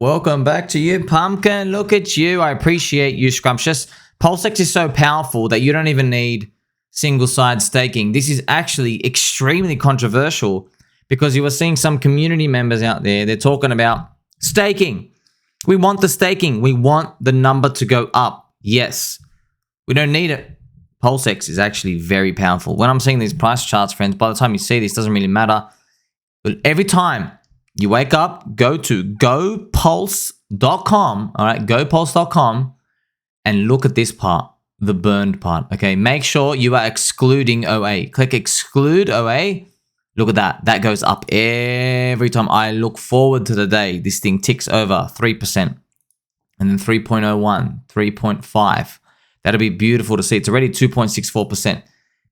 Welcome back to you, Pumpkin. Look at you. I appreciate you, Scrumptious. PulseX is so powerful that you don't even need single side staking. This is actually extremely controversial because you were seeing some community members out there. They're talking about staking. We want the staking. We want the number to go up. Yes, we don't need it. PulseX is actually very powerful. When I'm seeing these price charts, friends, by the time you see this, doesn't really matter. But every time you wake up, go to gopulse.com, all right, gopulse.com, and look at this part, the burned part, okay? Make sure you are excluding OA. Click exclude OA. Look at that. That goes up every time. I look forward to the day this thing ticks over 3%, and then 3.01, 3.5. That'll be beautiful to see. It's already 2.64%.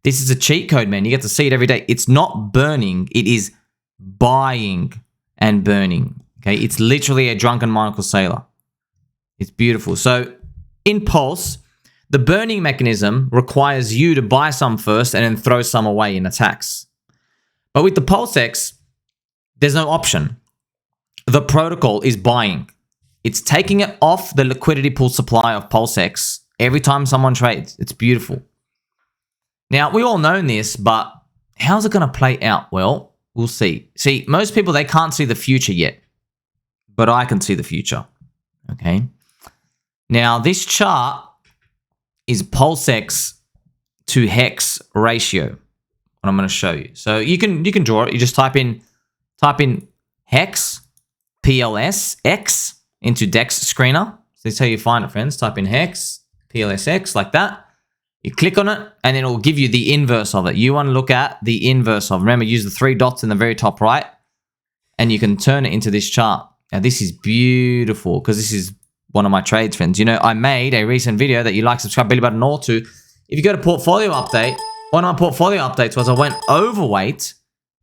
This is a cheat code, man. You get to see it every day. It's not burning. It is buying and burning. Okay, it's literally a drunken Michael Saylor. It's beautiful. So in Pulse, the burning mechanism requires you to buy some first and then throw some away in attacks. But with the PulseX, there's no option. The protocol is buying. It's taking it off the liquidity pool supply of PulseX every time someone trades. It's beautiful. Now, we all know this, but how's it going to play out? Well, we'll see. See, most people, they can't see the future yet, but I can see the future, okay? Now, this chart is PulseX to HEX ratio, what I'm going to show you. So you can draw it. You just type in HEX, PLSX into DEX screener. So that's how you find it, friends. Type in HEX, PLSX, like that. You click on it, and then it will give you the inverse of it. You want to look at the inverse of it. Remember, use the three dots in the very top right, and you can turn it into this chart. Now, this is beautiful because this is one of my trades, friends. You know, I made a recent video that you like, subscribe, belly button, all to. If you go to portfolio update, one of my portfolio updates was I went overweight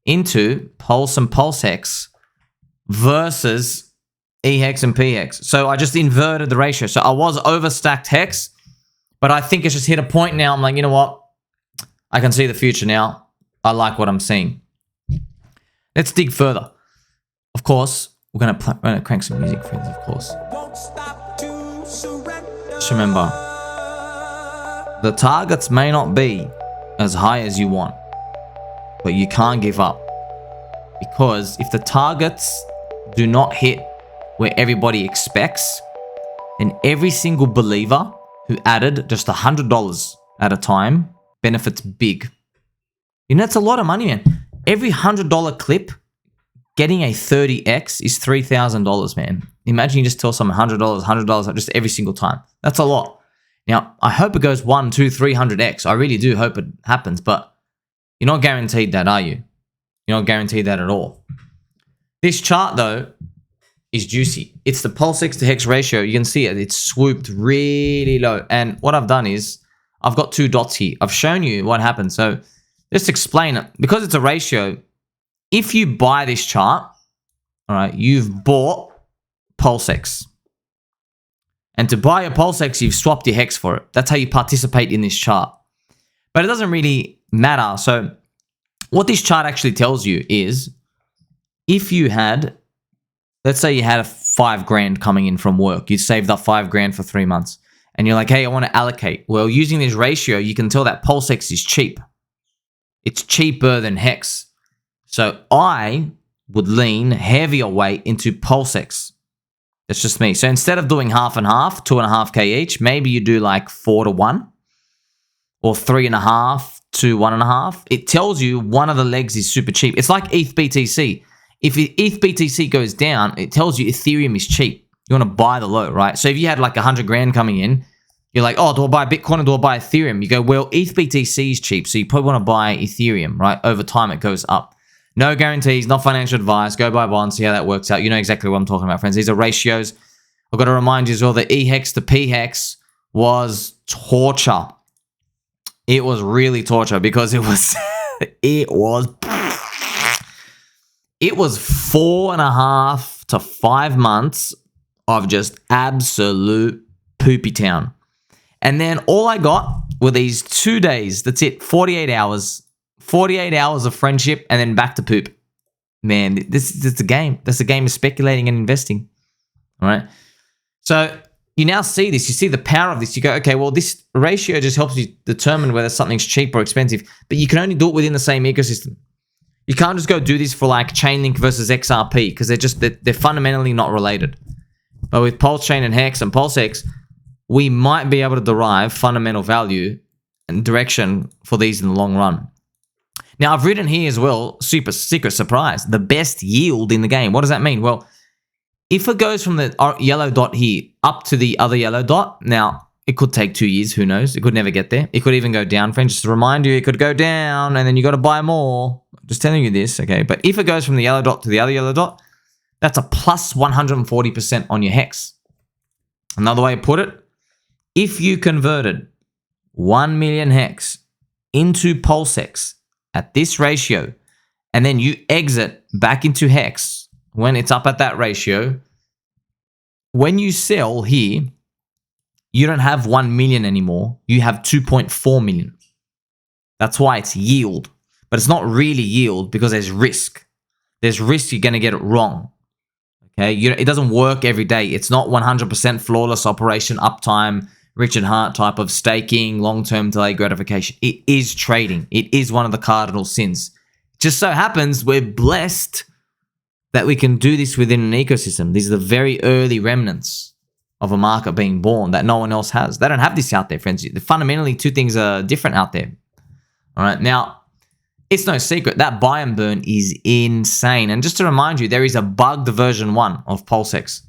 into Pulse and PulseX versus EHEX and pHEX. So I just inverted the ratio. So I was overstacked HEX, but I think it's just hit a point now. I'm like, you know what? I can see the future now. I like what I'm seeing. Let's dig further. Of course, we're going to crank some music, friends, of course. Just remember, the targets may not be as high as you want, but you can't give up. Because if the targets do not hit where everybody expects, then every single believer who added just $100 at a time benefits big. You know, that's a lot of money, man. Every $100 clip, getting a 30x is $3,000, man. Imagine you just tell someone $100 just every single time. That's a lot. Now, I hope it goes 1, 2, 300x. I really do hope it happens, but you're not guaranteed that, are you? You're not guaranteed that at all. This chart, though, is juicy. It's the PulseX to HEX ratio. You can see it. It's swooped really low. And what I've done is I've got two dots here. I've shown you what happened. So just explain it. Because it's a ratio, if you buy this chart, all right, you've bought PulseX. And to buy a PulseX, you've swapped your HEX for it. That's how you participate in this chart. But it doesn't really matter. So what this chart actually tells you is if you had, let's say you had a $5,000 coming in from work. You saved up $5,000 for 3 months. And you're like, hey, I want to allocate. Well, using this ratio, you can tell that PulseX is cheap. It's cheaper than HEX. So I would lean heavier weight into PulseX. That's just me. So instead of doing half and half, 2.5K each, maybe you do like 4-to-1 or 3.5 to 1.5. It tells you one of the legs is super cheap. It's like ETH BTC. If ETH BTC goes down, it tells you Ethereum is cheap. You want to buy the low, right? So if you had like $100,000 coming in, you're like, oh, do I buy Bitcoin or do I buy Ethereum? You go, well, ETH BTC is cheap, so you probably want to buy Ethereum, right? Over time, it goes up. No guarantees, not financial advice. Go buy bonds, see how that works out. You know exactly what I'm talking about, friends. These are ratios. I've got to remind you as well that EHEX to pHEX was torture. It was really torture because it was, it was 4.5 to 5 months of just absolute poopy town. And then all I got were these 2 days. That's it. 48 hours. 48 hours of friendship and then back to poop. Man, this is the game. That's the game of speculating and investing. All right. So you now see this. You see the power of this. You go, okay, well, this ratio just helps you determine whether something's cheap or expensive. But you can only do it within the same ecosystem. You can't just go do this for like Chainlink versus XRP because they're fundamentally not related. But with PulseChain and HEX and PulseX, we might be able to derive fundamental value and direction for these in the long run. Now, I've written here as well, super secret surprise, the best yield in the game. What does that mean? Well, if it goes from the yellow dot here up to the other yellow dot, now it could take 2 years, who knows? It could never get there. It could even go down, friends. Just to remind you, it could go down and then you got to buy more. Just telling you this, okay? But if it goes from the yellow dot to the other yellow dot, that's a plus 140% on your HEX. Another way to put it, if you converted 1 million HEX into PulseX at this ratio, and then you exit back into HEX when it's up at that ratio, when you sell here, you don't have 1 million anymore. You have 2.4 million. That's why it's yield. But it's not really yield because there's risk. There's risk you're going to get it wrong. Okay, it doesn't work every day. It's not 100% flawless operation, uptime, Richard Hart type of staking, long-term delay gratification. It is trading. It is one of the cardinal sins. Just so happens we're blessed that we can do this within an ecosystem. These are the very early remnants of a market being born that no one else has. They don't have this out there, friends. Fundamentally, two things are different out there. All right, now, it's no secret that buy and burn is insane. And just to remind you, there is a bugged version 1 of PulseX.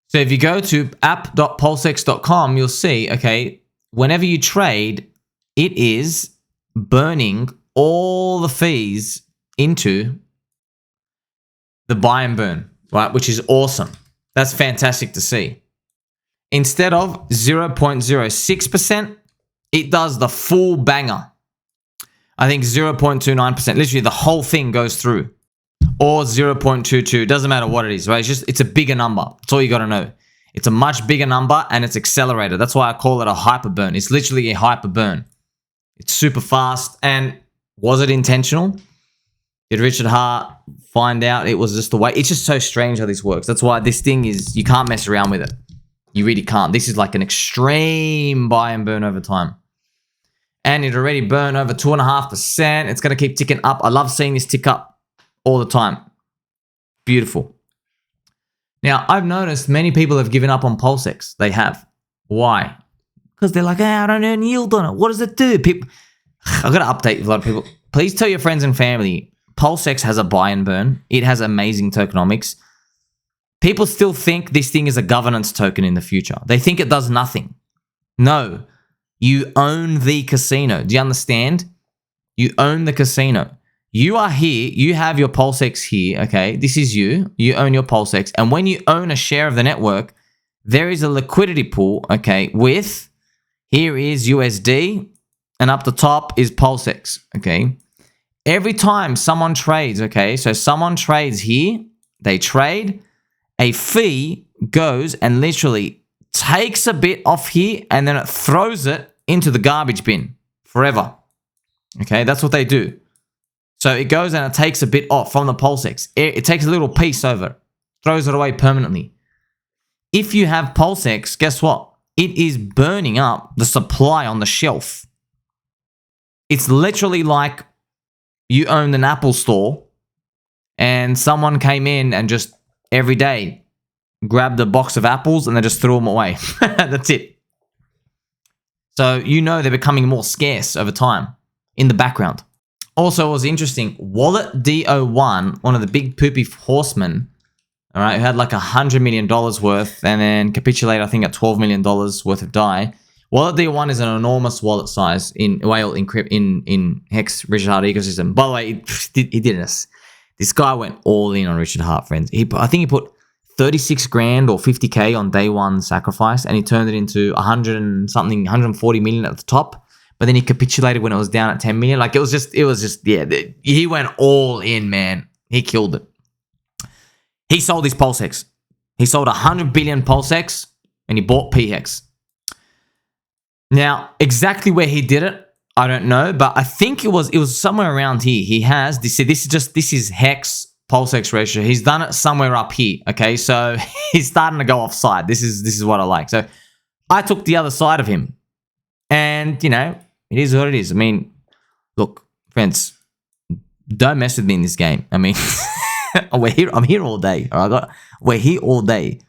So if you go to app.pulsex.com, you'll see, okay, whenever you trade, it is burning all the fees into the buy and burn, right? Which is awesome. That's fantastic to see. Instead of 0.06%, it does the full banger. I think 0.29%. Literally, the whole thing goes through. Or 0.22. Doesn't matter what it is, right? It's a bigger number. That's all you got to know. It's a much bigger number and it's accelerated. That's why I call it a hyper burn. It's literally a hyper burn. It's super fast. And was it intentional? Did Richard Hart find out it was just the way? It's just so strange how this works. That's why this thing is, you can't mess around with it. You really can't. This is like an extreme buy and burn over time. And it already burned over 2.5%. It's going to keep ticking up. I love seeing this tick up all the time. Beautiful. Now, I've noticed many people have given up on PulseX. They have. Why? Because they're like, I don't earn yield on it. What does it do? People, I've got to update a lot of people. Please tell your friends and family, PulseX has a buy and burn. It has amazing tokenomics. People still think this thing is a governance token in the future. They think it does nothing. No. You own the casino. Do you understand? You own the casino. You are here. You have your PulseX here, okay? This is you. You own your PulseX. And when you own a share of the network, there is a liquidity pool, okay, with, here is USD, and up the top is PulseX, okay? Every time someone trades, okay, so someone trades here, they trade, a fee goes and literally takes a bit off here, and then it throws it into the garbage bin forever, okay? That's what they do. So it goes and it takes a bit off from the PulseX. It takes a little piece over, throws it away permanently. If you have PulseX, guess what? It is burning up the supply on the shelf. It's literally like you owned an Apple store and someone came in and just every day grabbed a box of apples and they just threw them away. That's it. So you know they're becoming more scarce over time in the background. Also, it was interesting. Wallet DO1, one of the big poopy horsemen, all right, who had like $100 million worth and then capitulated, I think, at $12 million worth of DAI. Wallet DO1 is an enormous wallet size in HEX Richard Hart ecosystem. By the way, he did this. This guy went all in on Richard Hart, friends. I think he put 36 grand or 50K on day one sacrifice, and he turned it into 140 million at the top. But then he capitulated when it was down at 10 million. Like it was just, yeah, he went all in, man. He killed it. He sold his PulseX. He sold 100 billion PulseX and he bought pHEX. Now, exactly where he did it, I don't know, but I think it was somewhere around here. He has this is HEX PulseX ratio. He's done it somewhere up here. Okay, so he's starting to go offside. This is what I like. So I took the other side of him, and you know, it is what it is. I mean, look, friends, don't mess with me in this game. I mean, I'm here all day. All right, we're here all day.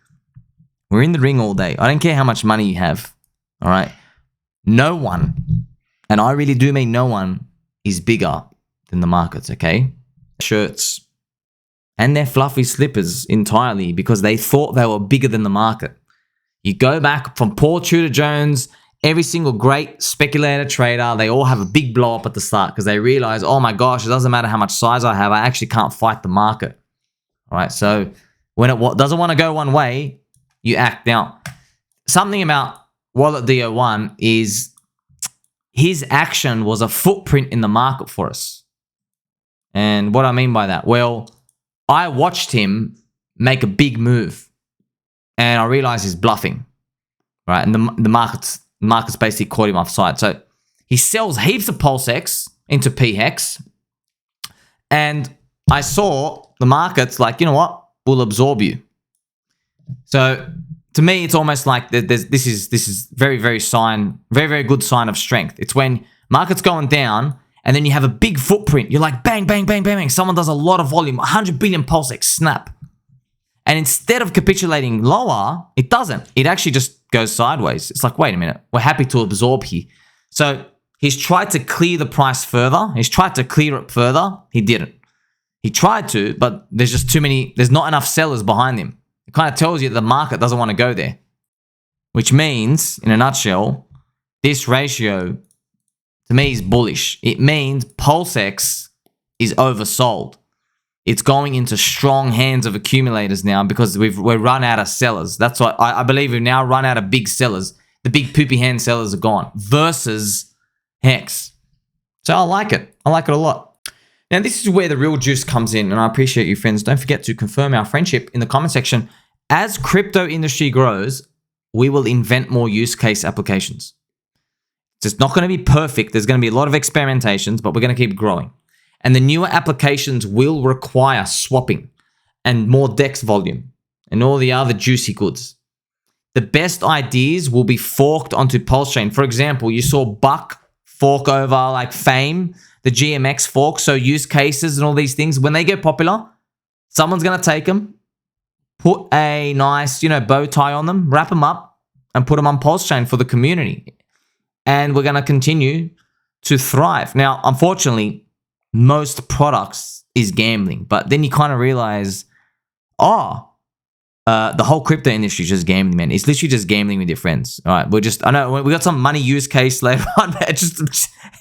We're in the ring all day. I don't care how much money you have. All right, no one, and I really do mean no one, is bigger than the markets. Okay, shirts and their fluffy slippers entirely because they thought they were bigger than the market. You go back from Paul Tudor Jones, every single great speculator trader, they all have a big blow up at the start because they realize, oh my gosh, it doesn't matter how much size I have, I actually can't fight the market. All right, so when it doesn't want to go one way, you act. Now, something about Wallet DO1 is his action was a footprint in the market for us. And what I mean by that, well, I watched him make a big move and I realized he's bluffing, right? And the market's basically caught him offside. So he sells heaps of PulseX into pHEX, and I saw the market's like, you know what? We'll absorb you. So to me, it's almost like this is very good sign of strength. It's when market's going down and then you have a big footprint. You're like bang, bang, bang, bang, bang. Someone does a lot of volume, 100 billion PulseX, snap. And instead of capitulating lower, it doesn't. It actually just goes sideways. It's like, wait a minute, we're happy to absorb here. So he's tried to clear the price further. He's tried to clear it further. He didn't. He tried to, but there's just too many, there's not enough sellers behind him. It kind of tells you that the market doesn't want to go there. Which means, in a nutshell, this ratio, to me, is bullish. It means PulseX is oversold. It's going into strong hands of accumulators now because we're run out of sellers. That's what I believe we've now run out of big sellers. The big poopy hand sellers are gone versus HEX. So I like it. I like it a lot. Now, this is where the real juice comes in, and I appreciate you, friends. Don't forget to confirm our friendship in the comment section. As crypto industry grows, we will invent more use case applications. It's not going to be perfect. There's going to be a lot of experimentations, but we're going to keep growing. And the newer applications will require swapping and more DEX volume and all the other juicy goods. The best ideas will be forked onto Pulse Chain. For example, you saw Buck fork over like Fame, the GMX fork. So use cases and all these things, when they get popular, someone's going to take them, put a nice, bow tie on them, wrap them up and put them on Pulse Chain for the community. And we're going to continue to thrive. Now, unfortunately, most products is gambling, but then you kind of realize, the whole crypto industry is just gambling, man. It's literally just gambling with your friends. All right, I know we got some money use case later on, but it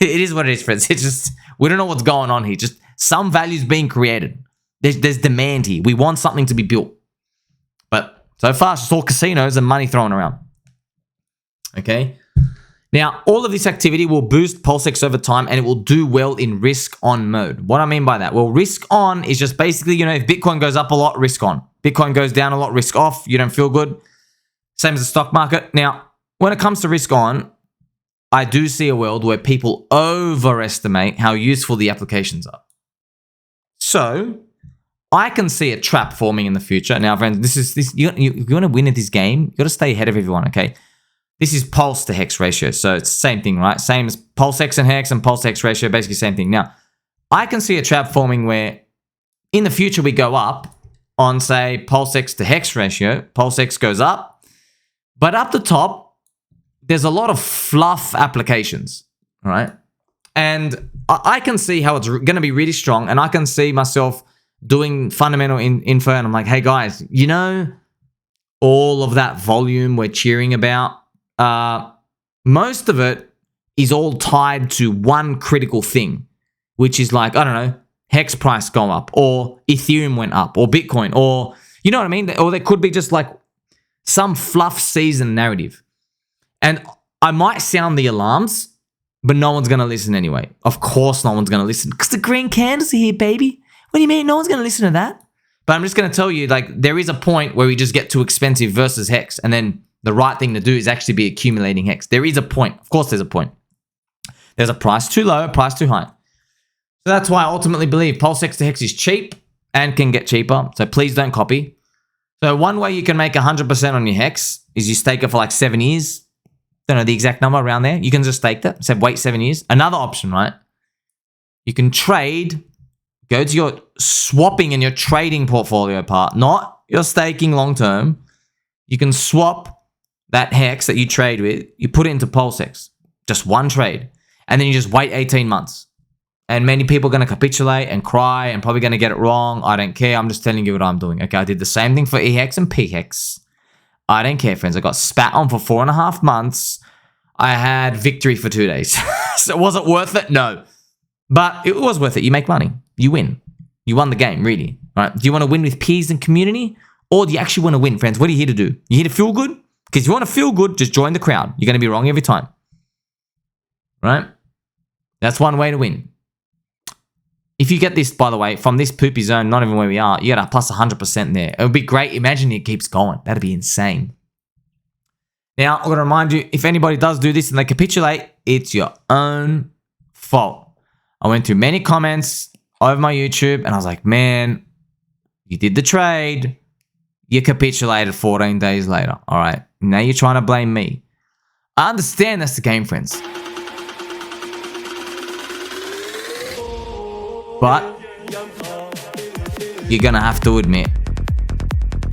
is what it is, friends. It's just, we don't know what's going on here. Just some value's being created. There's demand here. We want something to be built, but so far it's just all casinos and money thrown around. Okay. Now, all of this activity will boost PulseX over time and it will do well in risk on mode. What I mean by that? Well, risk on is just basically, if Bitcoin goes up a lot, risk on. Bitcoin goes down a lot, risk off. You don't feel good. Same as the stock market. Now, when it comes to risk on, I do see a world where people overestimate how useful the applications are. So, I can see a trap forming in the future. Now, friends, you want to win at this game, you got to stay ahead of everyone, okay? This is pulse to hex ratio. So it's the same thing, right? Same as PulseX and hex and pulse hex ratio, basically same thing. Now, I can see a trap forming where in the future we go up on, say, PulseX to hex ratio. PulseX goes up, but up the top, there's a lot of fluff applications, right? And I can see how it's going to be really strong, and I can see myself doing fundamental info, and I'm like, hey guys, all of that volume we're cheering about, most of it is all tied to one critical thing, which is like, I don't know, hex price go up, or Ethereum went up, or Bitcoin, or you know what I mean? Or there could be just like some fluff season narrative. And I might sound the alarms, but no one's going to listen anyway. Of course no one's going to listen because the green candles are here, baby. What do you mean? No one's going to listen to that. But I'm just going to tell you, like, there is a point where we just get too expensive versus hex, and then the right thing to do is actually be accumulating hex. There is a point. Of course there's a point. There's a price too low, a price too high. So that's why I ultimately believe PulseX to hex is cheap. and can get cheaper. So please don't copy. So one way you can make 100% on your HEX is you stake it for like 7 years. Don't know the exact number around there. You can just stake that. So wait 7 years. Another option, right? You can trade, go to your swapping and your trading portfolio part, not your staking long term. You can swap that HEX that you trade with, you put it into PulseX. Just one trade. And then you just wait 18 months. And many people are going to capitulate and cry and probably going to get it wrong. I don't care. I'm just telling you what I'm doing. Okay, I did the same thing for HEX and pHEX. I don't care, friends. I got spat on for 4.5 months. I had victory for 2 days. So was it worth it? No. But it was worth it. You make money. You win. You won the game, really. All right? Do you want to win with peers and community? Or do you actually want to win, friends? What are you here to do? You here to feel good? Because if you want to feel good, just join the crowd. You're going to be wrong every time. Right? That's one way to win. If you get this, by the way, from this poopy zone, not even where we are, you got a plus 100% there. It would be great. Imagine it keeps going. That'd be insane. Now, I'm going to remind you, if anybody does do this and they capitulate, it's your own fault. I went through many comments over my YouTube and I was like, man, you did the trade. You capitulated 14 days later. All right. Now you're trying to blame me. I understand that's the game, friends. But you're going to have to admit,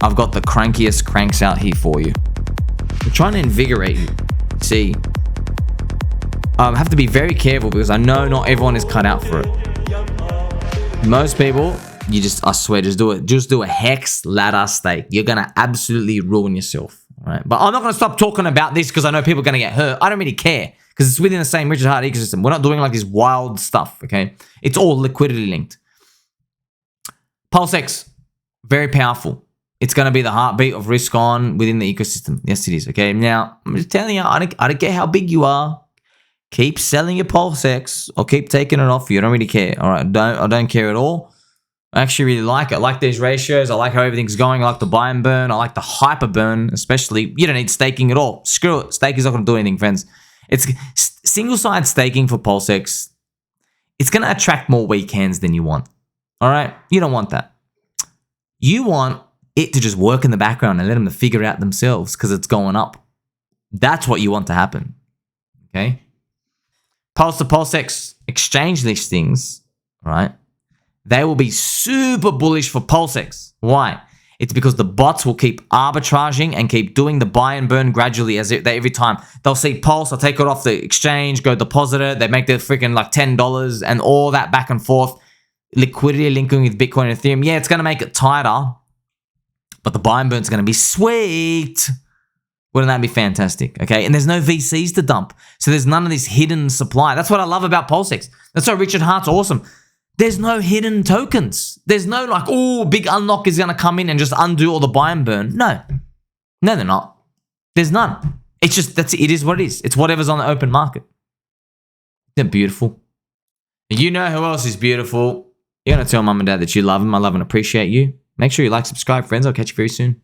I've got the crankiest cranks out here for you. I'm trying to invigorate you. See, I have to be very careful because I know not everyone is cut out for it. Most people, you just, I swear, just do it. Just do a HEX ladder stake. You're going to absolutely ruin yourself. Right? But I'm not going to stop talking about this because I know people are going to get hurt. I don't really care because it's within the same Richard Heart ecosystem. We're not doing like this wild stuff, okay? It's all liquidity linked. PulseX, very powerful. It's going to be the heartbeat of risk on within the ecosystem. Yes, it is, okay? Now, I'm just telling you, I don't care how big you are. Keep selling your PulseX or keep taking it off. You don't really care, all right? I don't care at all. I actually really like it. I like these ratios. I like how everything's going. I like the buy and burn. I like the hyper burn, especially. You don't need staking at all. Screw it. Staking is not going to do anything, friends. It's single-side staking for PulseX. It's going to attract more weak hands than you want. All right? You don't want that. You want it to just work in the background and let them to figure it out themselves because it's going up. That's what you want to happen. Okay? Pulse to PulseX exchange listings, right? They will be super bullish for PulseX. Why? It's because the bots will keep arbitraging and keep doing the buy and burn gradually as every time. They'll see Pulse, they'll take it off the exchange, go deposit it, they make their freaking like $10 and all that back and forth. Liquidity linking with Bitcoin and Ethereum. Yeah, it's going to make it tighter, but the buy and burn is going to be sweet. Wouldn't that be fantastic? Okay, and there's no VCs to dump. So there's none of this hidden supply. That's what I love about PulseX. That's why Richard Heart's awesome. There's no hidden tokens. There's no like, oh, big unlock is going to come in and just undo all the buy and burn. No. No, they're not. There's none. It's just, it is what it is. It's whatever's on the open market. They're beautiful. You know who else is beautiful? You're going to tell mum and dad that you love them. I love and appreciate you. Make sure you like, subscribe, friends. I'll catch you very soon.